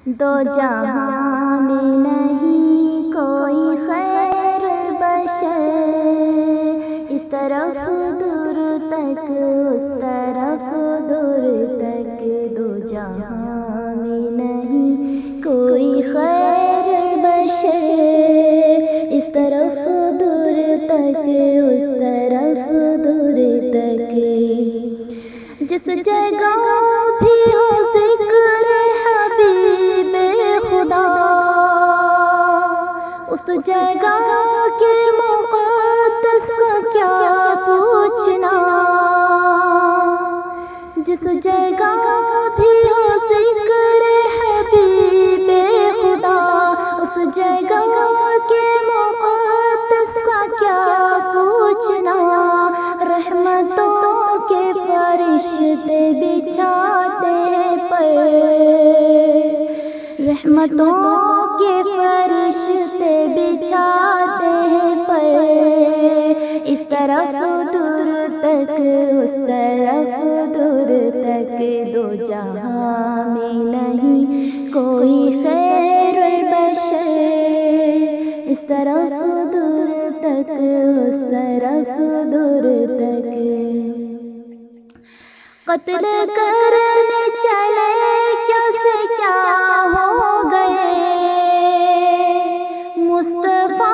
دو جہاں میں نہیں کوئی خیر البشر، اس طرف دور تک اس طرف دور تک، دو جہاں میں نہیں کوئی خیر البشر، اس طرف دور تک اس طرف دور تک، جس جگہ بھی ہو ذکر حبیب خدا، اس جگہ کے مقدس کا کیا پوچھنا، جس جگہ بھی ہو ذکر حبیب خدا، اس جگہ کے مقدس کا کیا پوچھنا، رحمتوں کے فرشتے بچھاتے ہیں پر، رحمتوں کے فرشتے بچھاتے ہیں پر، اس طرف دور تک اس طرف دور تک، دو جہاں میں نہیں کوئی خیر البشر، اس طرف دور تک اس طرف دور تک، قتل کرنے چلے کیا سے کیا ہو گئے، مصطفیٰ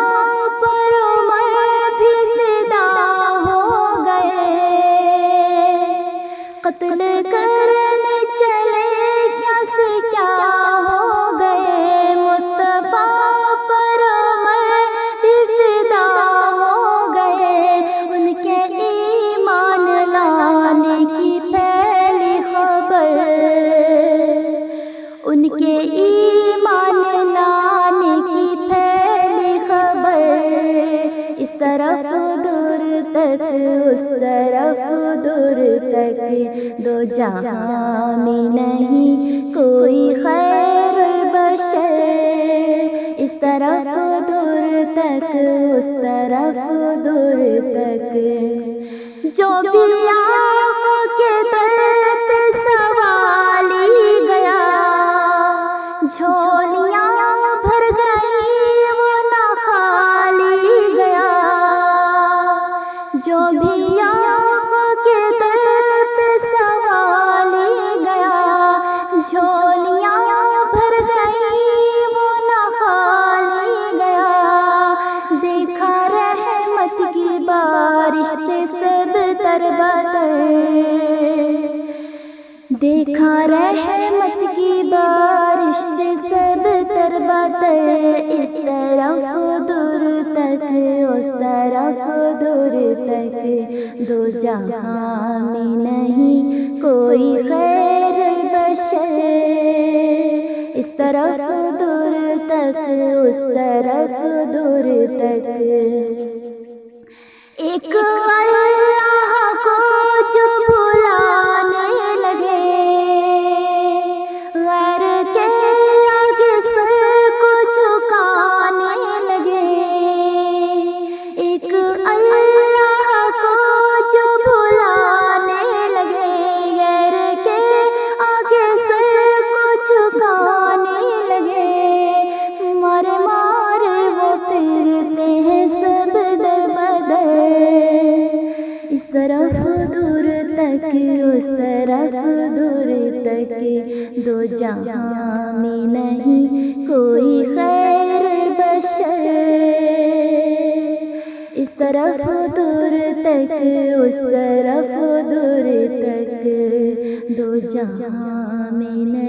پر عمر بھی فدا ہو گئے، قتل کرنے چلے کیا سے کیا ہو گئے، مصطفیٰ پر عمر بھی فدا ہو گئے، ان کے ایمان لانے کی پھیلی خبر، ان کے ایمان لانے کی پھیلی خبر، اس طرف دور تک اس طرف دور تک، دو جہاں میں نہیں کوئی خیر البشر، اس طرف دور تک اس طرف دور تک، جو بھی آقا کے در پہ سوالی گیا، جھولیاں بھر گئی وہ نہ خالی گیا، جو بھی آقا کے در پہ سوالی گیا، جھولیاں بھر گئی وہ نہ خالی گیا، دیکھا رحمت کی بارش سے سب تربتر، دیکھا رحمت کی بارش سے سب تربتر، اس طرف دور تک اس طرف دور تک، دو جہاں میں نہیں کوئی خیر البشر، اس طرف دور تک اس طرف دور تک، ایک اللہ کو جو بلانے لگے، غیر کے آگے سر کو جھکانے لگے، ایک اللہ کو جو بلانے لگے، غیر کے آگے سر کو جھکانے لگے، مارے مارے وہ پھرتے ہیں سب در بدر، اس طرف دور تک اس طرف دور تک، دو جہاں میں نہیں کوئی خیر البشر، اس طرف دور تک اس طرف دور تک، دو جہاں میں نہیں